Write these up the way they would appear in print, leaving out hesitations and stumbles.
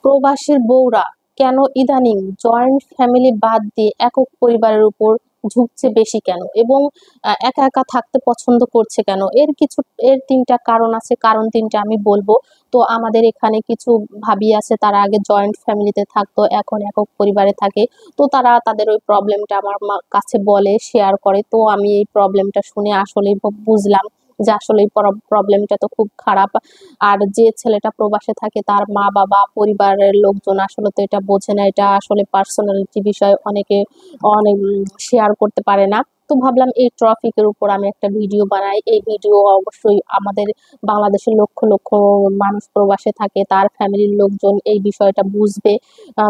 প্রবাসীর বউরা কেন ইদানিং জয়েন্ট ফ্যামিলি বাদ দিয়ে একক পরিবারের উপর ঝুঁকছে বেশি কেন, এবং একা একা থাকতে পছন্দ করছে কেন? এর তিনটা কারণ আছে, কারণ তিনটা আমি বলবো। তো আমাদের এখানে কিছু ভাবি আছে, তারা আগে জয়েন্ট ফ্যামিলিতে থাকতো, এখন একক পরিবারে থাকে। তো তারা তাদের ওই প্রবলেমটা আমার কাছে বলে, শেয়ার করে। তো আমি এই প্রবলেমটা শুনে আসলেই বুঝলাম যে আসলে এই প্রবলেমটা তো খুব খারাপ। আর যে ছেলেটা প্রবাসে থাকে তার মা বাবা পরিবারের লোকজন আসলে তো এটা বোঝে না, এটা আসলে পার্সোনালিটি বিষয়, অনেকে অনেক শেয়ার করতে পারে না। তো ভাবলাম এই টপিকের উপর আমি একটা ভিডিও বানাই। এই ভিডিও অবশ্যই আমাদের বাংলাদেশের লক্ষ লক্ষ মানুষ প্রবাসে থাকে, তার ফ্যামিলির লোকজন এই বিষয়টা বুঝবে,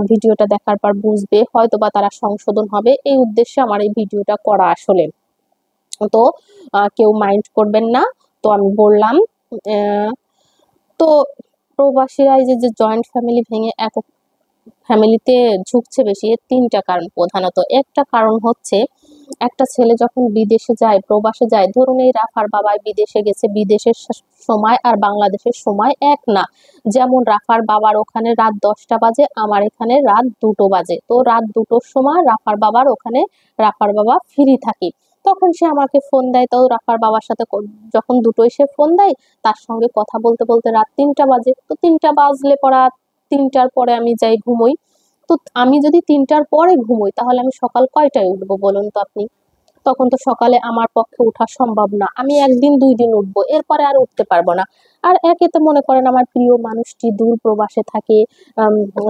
ভিডিওটা দেখার পর বুঝবে, হয়তো বা তারা সংশোধন হবে। এই উদ্দেশ্যে আমার এই ভিডিওটা করা আসলে। তো কেউ মাইন্ড করবেন না। তো আমি বললাম, তো প্রবাসীরা এই যে জয়েন্ট ফ্যামিলি ভেঙে একক ফ্যামিলিতে ঝুঁকছে বেশি, এর তিনটা কারণ প্রধানত। একটা কারণ হচ্ছে, একটা ছেলে যখন বিদেশে যায়, প্রবাসে যায়, ধরুন এই রাফার বাবাই বিদেশে গেছে, বিদেশের সময় আর বাংলাদেশের সময় এক না। যেমন রাফার বাবার ওখানে রাত 10টা বাজে, আমার এখানে রাত 2টো বাজে। তো রাত 2টোর সময় রাফার বাবার ওখানে রাফার বাবা ফ্রি থাকে, তখন সে আমাকে ফোন দেয়। তো রাফার বাবার সাথে যখন 2টোয় সে ফোন দেয়, তার সঙ্গে কথা বলতে বলতে রাত 3টা বাজে। তো 3টা বাজলে পড়া 3টার পরে আমি যাই ঘুমোই। তো আমি যদি 3টার পরে ঘুমোই, তাহলে আমি সকাল কয়টায় উঠবো বলুন তো আপনি? তখন তো সকালে আমার পক্ষে ওঠা সম্ভব না। আমি 1 দিন 2 দিন উঠবো, এরপরে আর উঠতে পারবো না। আর একে তো মনে করেন আমার প্রিয় মানুষটি দূর প্রবাসে থাকে,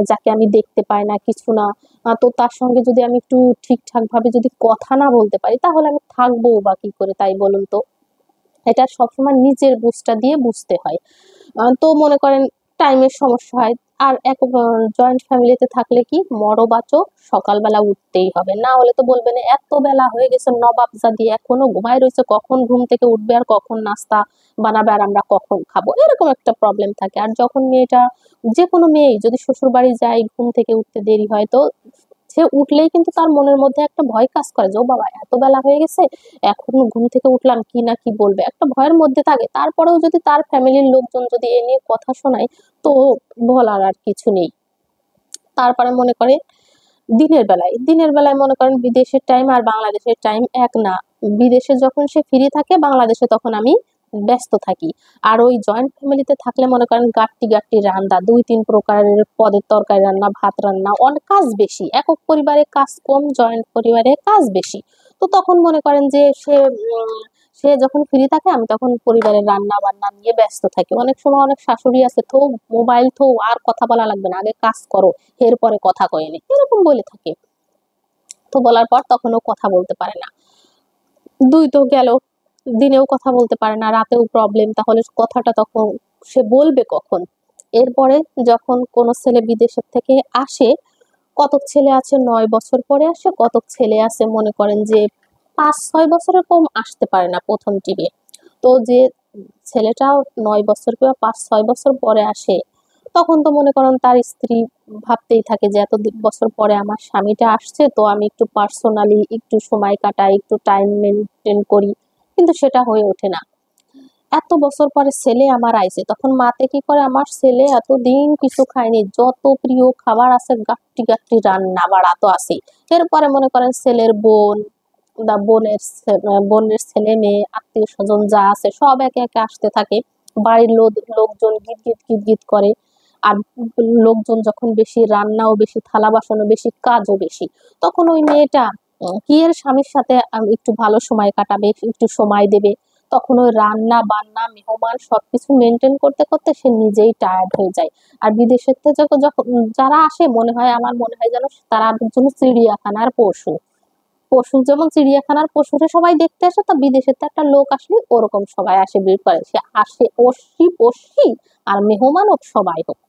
যাকে আমি দেখতে পাই না, কিছু না। তো তার সঙ্গে যদি আমি একটু ঠিকঠাক ভাবে যদি কথা না বলতে পারি, তাহলে আমি থাকবো বা কি করে, তাই বলুন তো? এটা সবসময় নিজের বুঝটা দিয়ে বুঝতে হয়। তো মনে করেন টাইমের সমস্যা হয়। আর এক জয়েন্ট ফ্যামিলিতে থাকলে কি, মরবাচো সকালবেলা উঠতেই হবে, না হলে তো বলবেন এত বেলা হয়ে গেছে, নবাবজাদি এখনো ঘুমায় রয়েছে, কখন ঘুম থেকে উঠবে আর কখন নাস্তা বানাবে আর আমরা কখন খাবো, এরকম একটা প্রবলেম থাকে। আর যখন মেয়েটা, যে কোনো মেয়েই যদি শ্বশুর বাড়ি যায়, ঘুম থেকে উঠতে দেরি হয়, তো সে উঠলেই কিন্তু তার মনের মধ্যে একটা ভয় কাজ করে যে ও বাবা এত বেলা হয়ে গেছে, এখনো ঘুম থেকে উঠলাম, কি না কি বলবে, একটা ভয়ের মধ্যে থাকে। তারপরেও যদি তার ফ্যামিলির লোকজন যদি এ নিয়ে কথা শোনায়, তো বলার আর কিছু নেই। তারপরে মনে করে দিনের বেলায় মনে করেন বিদেশের টাইম আর বাংলাদেশের টাইম এক না। বিদেশে যখন সে ফ্রি থাকে, বাংলাদেশে তখন আমি ব্যস্ত থাকি। আর ওই জয়েন্ট ফ্যামিলিতে থাকলে মনে করেন গাট্টি গাট্টি রান্না, 2-3 প্রকারের পদের তরকারি রান্না, ভাত রান্না, অনেক কাজ বেশি। একক পরিবারে কাজ কম, জয়েন্ট পরিবারে কাজ বেশি। তো তখন মনে করেন যে সে যখন ফ্রি থাকে, আমি তখন পরিবারের রান্না বান্না নিয়ে ব্যস্ত থাকি। অনেক সময় অনেক শাশুড়ি আছে, থো মোবাইল থো, আর কথা বলা লাগবে না, আগে কাজ করো, এরপরে কথা কয়নি, এরকম বলে থাকে। তো বলার পর তখন ও কথা বলতে পারে না। 2 তো গেল, দিনেও কথা বলতে পারে না, রাতেও প্রবলেম, তাহলে কথাটা তখন সে বলবে কখন? এরপরে যখন কোনো ছেলে বিদেশের থেকে আসে, কতক ছেলে আছে 9 বছর পরে আসে, কতক ছেলে আছে মনে করেন যে 5-6 বছরের কম আসতে পারে না প্রথম টিপে। তো যে ছেলেটা 9 বছর কিংবা 5-6 বছর পরে আসে, তখন তো মনে করেন তার স্ত্রী ভাবতেই থাকে যে এত বছর পরে আমার স্বামীটা আসছে, তো আমি একটু পার্সোনালি একটু সময় কাটাই, একটু টাইম মেনটেন করি। কিন্তু সেটা হয়ে ওঠে না। এত বছর পরে ছেলে আমার আইছে, তখন মাতে কি করে, আমার ছেলে এতদিন কিছু খায়নি, যত প্রিয় খাবার আছে গাট্টি গাট্টি রান্না বাড়া তো আছে। এরপরে মনে করেন ছেলের বোন বা বোনের ছেলে মেয়ে, আত্মীয় স্বজন যা আছে সব একে একে আসতে থাকে। বাড়ির লোকজন গিট গিট গিট গিট করে। আর লোকজন যখন বেশি, রান্নাও বেশি, থালা বাসনও বেশি, কাজও বেশি, তখন ওই মেয়েটা কি এর স্বামীর সাথে একটু ভালো সময় কাটাবে, একটু সময় দেবে? তখন ওই রান্না বান্না, মেহমান সবকিছু মেনটেন করতে করতে সে নিজেই টায়ার্ড হয়ে যায়। আর বিদেশের থেকে যখন যারা আসে, আমার মনে হয় যেন তারা জন্য চিড়িয়াখানার পশু। পশু যেমন চিড়িয়াখানার পশুরে সবাই দেখতে আসে, তা বিদেশের তো একটা লোক আসলে ওরকম সবাই আসে, ভিড় করে, সে আসে অশ্বি পশি আর মেহমান হোক সবাই হোক,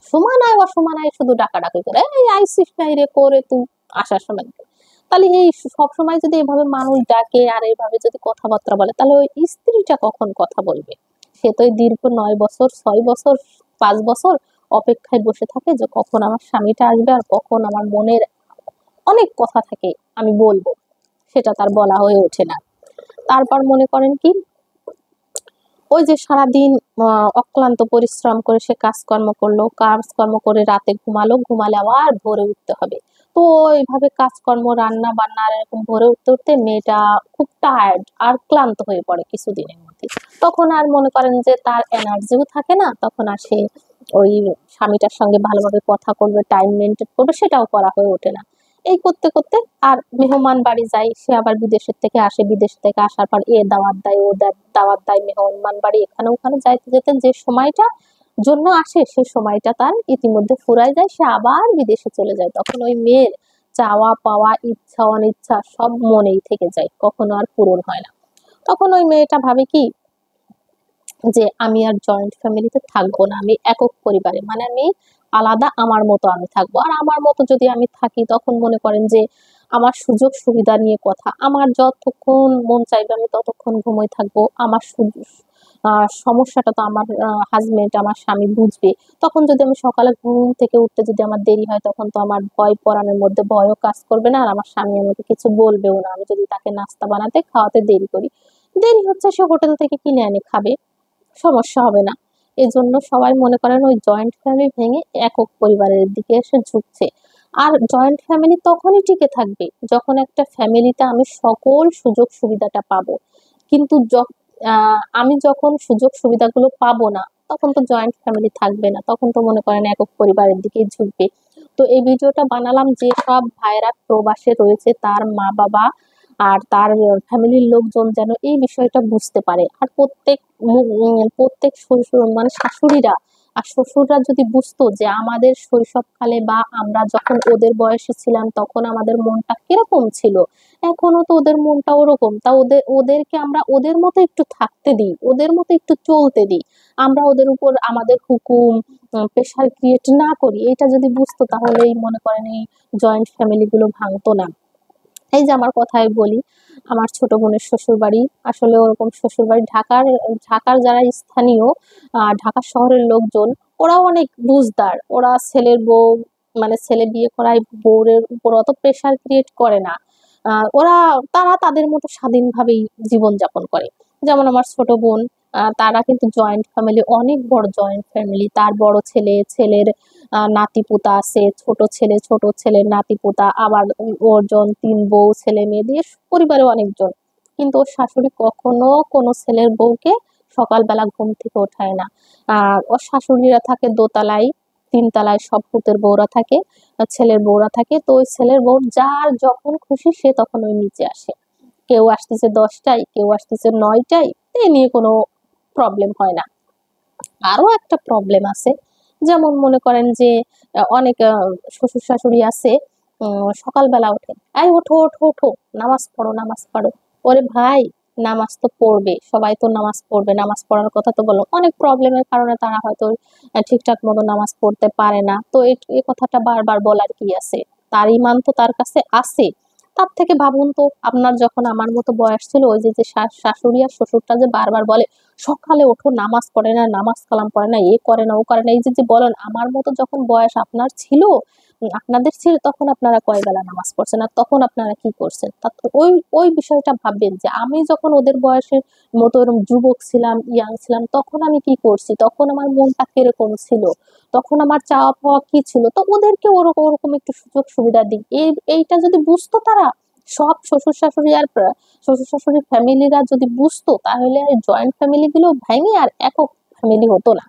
সমানায় অসমানায় শুধু ডাকাডাকি করে, এই আইসিস নাই রে করে তুই আসার সময়। তাহলে এই সব সময় যদি এভাবে মানুষ ডাকে আর এইভাবে যদি কথাবার্তা বলে, তাহলে ওই স্ত্রীটা কখন কথা বলবে? সে তো দীর্ঘ 9 বছর, 6 বছর, 5 বছর অপেক্ষায় বসে থাকে যে কখন আমার স্বামীটা আসবে, আর কখন আমার মনের অনেক কথা থাকে আমি বলবো, সেটা তার বলা হয়ে ওঠে না। তারপর মনে করেন কি, ওই যে সারাদিন অক্লান্ত পরিশ্রম করে সে কাজকর্ম করলো, কাজকর্ম করে রাতে ঘুমালে আবার ভোরে উঠতে হবে। তো এইভাবে কাজকর্ম রান্না বান্না আর এরকম ভোরে উঠতে উঠতে মেয়েটা খুব টায়ার্ড আর ক্লান্ত হয়ে পড়ে কিছুদিনের মধ্যে। তখন আর মনে করেন যে তার এনার্জিও থাকে না, তখন আর সে ওই স্বামীটার সঙ্গে ভালোভাবে কথা করবে, টাইম মেনটেন করবে, সেটাও করা হয়ে ওঠে না। এই করতে করতে আর মেহমান বাড়ি যায়, সে আবার বিদেশের থেকে আসে, বিদেশ থেকে আসার পর এ দাওয়াত দেয়, ও দাওয়াত দেয়, মেহমান বাড়ি এখানে ওখানে যাইতে যেতে যে সময়টা জন্য আসে সে সময়টা তার ইতিমধ্যে ফুরায় যায়, সে আবার বিদেশে চলে যায়। তখন ওই মেয়ের চাওয়া পাওয়া ইচ্ছা অনিচ্ছা সব মনেই থেকে যায়, কখনো আর পূরণ হয় না। তখন ওই মেয়েটা ভাবে কি যে আমি আর জয়েন্ট ফ্যামিলিতে থাকবো না, আমি একক পরিবারে, মানে আমি আলাদা, আমার মতো আমি থাকবো। আর আমার মতো যদি আমি থাকি তখন মনে করেন যে আমার সুযোগ সুবিধা নিয়ে কথা, আমার যতক্ষণ মন চাইবে আমি ততক্ষণ ঘুমোই থাকবো, আমার সমস্যাটা তো আমার হাজবেন্ড, আমার স্বামী বুঝবে। তখন যদি আমি সকালে ঘুম থেকে উঠতে যদি আমার দেরি হয়, তখন তো আমার ভয় পরানোর মধ্যে ভয়ও কাজ করবে না, আর আমার স্বামী আমাকে কিছু বলবেও না। আমি যদি তাকে নাস্তা বানাতে খাওয়াতে দেরি করি, দেরি হচ্ছে, সে হোটেল থেকে কিনে এনে খাবে, সমস্যা হবে না। এজন্য সবাই মনে করেন ওই জয়েন্ট ফ্যামিলি ভেঙে একক পরিবারের দিকে এসে ঝুঁকছে। আর জয়েন্ট ফ্যামিলি তখনই টিকে থাকবে যখন একটা ফ্যামিলিতে আমি সকল সুযোগ সুবিধাটা পাবো। কিন্তু আমি যখন সুযোগ সুবিধাগুলো পাবো না, তখন তো জয়েন্ট ফ্যামিলি থাকবে না, তখন তো মনে করেন একক পরিবারের দিকেই ঝুঁকবে। তো এই ভিডিওটা বানালাম যে সব ভাইরা প্রবাসে রয়েছে, তার মা বাবা আর তার ফ্যামিলির লোকজন যেন এই বিষয়টা বুঝতে পারে। আর প্রত্যেক শ্বশুর মানে শাশুড়িরা আর শ্বশুররা যদি বুঝতো যে আমাদের শৈশবকালে বা আমরা যখন ওদের বয়সে ছিলাম তখন আমাদের মনটা কিরকম ছিল, এখনো তো ওদের মনটা ওরকম, তা ওদেরকে আমরা ওদের মতো একটু থাকতে দিই, ওদের মতো একটু চলতে দিই, আমরা ওদের উপর আমাদের হুকুম প্রেশার ক্রিয়েট না করি, এটা যদি বুঝতো তাহলেই মনে করেন এই জয়েন্ট ফ্যামিলি গুলো ভাঙতো না। এই যে আমার কথাই বলি, আমার ছোট বোনের শ্বশুর বাড়ি, আসলে ওরকম শ্বশুর বাড়ি ঢাকার ঢাকার যারা স্থানীয় ঢাকা শহরের লোকজন, ওরাও অনেক বুঝদার, ওরা ছেলের বউ মানে ছেলে বিয়ে করায় বউয়ের উপর অত প্রেশার ক্রিয়েট করে না। ওরা তারা তাদের মতো স্বাধীনভাবেই জীবনযাপন করে। যেমন আমার ছোট বোন, তারা কিন্তু জয়েন্ট ফ্যামিলি, অনেক বড় জয়েন্ট ফ্যামিলি, তার বড় ছেলে, ছেলের নাতিপুতা আছে, ছোট ছেলের নাতিপুতা, আবার ওর তিন বউ ছেলে মেয়ে দিয়ে পরিবারে অনেকজন। কিন্তু ওর শাশুড়ি কখনো কোনো ছেলের বউকে সকালবেলা ঘুম থেকে ওঠায় না। ওর শাশুড়িরা থাকে দোতলায়, তিনতলায় সব পুতের বউরা থাকে, ছেলের বউরা থাকে। তো ওই ছেলের বউ যার যখন খুশি সে তখন ওই নিচে আসে, কেউ আসতেছে 10টায়, কেউ আসতেছে 9টায়, এ নিয়ে কোনো প্রবলেম হয় না। আরো একটা প্রবলেম আছে, যেমন মনে করেন যে অনেক শ্বশুর শাশুড়ি আছে, সকালবেলা ওঠে, এই ওঠো ওঠো ওঠো, নামাজ পড়ো নামাজ পড়ো। ওরে ভাই, নামাজ তো পড়বে, সবাই তো নামাজ পড়বে, নামাজ পড়ার কথা তো বলো। অনেক প্রবলেমের কারণে তারা হয়তো ঠিকঠাক মতো নামাজ পড়তে পারে না, তো এই কথাটা বারবার বলার কি আছে? তার ইমান তো তার কাছে আছে। তার থেকে ভাবুন তো, আপনার যখন আমার মতো বয়স ছিল, ওই যে যে শাশুড়ি আর শ্বশুরটা যে বারবার বলে সকালে ওঠো, নামাজ পড়ে না, নামাজ কালাম পড়ে না, এ করে না ও করে না, এই যে যে বলেন, আমার মতো যখন বয়স আপনার ছিল, আপনাদের ছিল, তখন আপনারা কয় বেলা নামাজ পড়ছেন আর তখন আপনারা কি করছেন? ওই ওই বিষয়টা ভাববেন যে আমি যখন ওদের বয়সের মতো এরকম যুবক ছিলাম, ইয়াং ছিলাম, তখন আমি কি করছি, তখন আমার মনটা কিরকম ছিল, তখন আমার চাওয়া পাওয়া কি ছিল। তো ওদেরকে ওরকম ওরকম একটু সুযোগ সুবিধা দিই, এইটা যদি বুঝতো তারা, সব শ্বশুর শাশুড়ি আর শ্বশুর শাশুড়ির ফ্যামিলিরা যদি বুঝতো, তাহলে জয়েন্ট ফ্যামিলি গুলো ভেঙে আর একক ফ্যামিলি হতো না।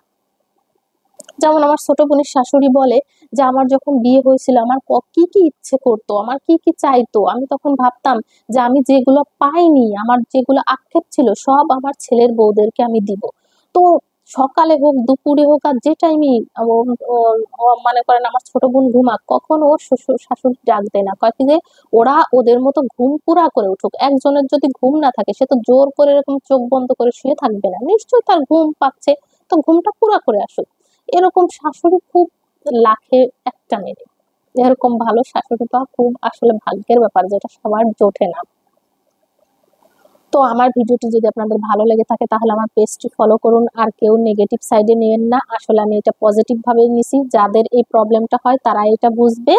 যেমন আমার ছোট বোনের শাশুড়ি বলে যে আমার যখন বিয়ে হয়েছিল আমার কি কি ইচ্ছে করতো, আমার কি কি চাইতো, আমি তখন ভাবতাম যে আমি যেগুলো পাইনি, আমার যেগুলো আক্ষেপ ছিল, সব আমার ছেলের বউদেরকে আমি দিব। তো সকালে হোক দুপুরে হোক আর যে টাইমে মনে করেন আমার ছোট বোন ঘুমাক, কখনো ওর শ্বশুর শাশুড়ি ডাক দেয় না, কয় কি যে ওরা ওদের মতো ঘুম পুরা করে উঠুক। একজনের যদি ঘুম না থাকে, সে তো জোর করে এরকম চোখ বন্ধ করে শুয়ে থাকবে না, নিশ্চয়ই তার ঘুম পাচ্ছে, তো ঘুমটা পুরা করে আসুক। এরকম শাশুড়ি খুব লাখে একটা মেয়ে, এরকম ভালো শাশুড়ি পাওয়া খুব আসলে ভাগ্যের ব্যাপার, যেটা সবার জোটে না। তো আমার ভিডিওটি যদি আপনাদের ভালো লেগে থাকে তাহলে আমার পেজটি ফলো করুন, আর কেউ নেগেটিভ সাইডে নিয়েন না, আসলে আমি এটা পজিটিভ ভাবে নিছি, যাদের এই প্রবলেমটা হয় তারা এটা বুঝবে।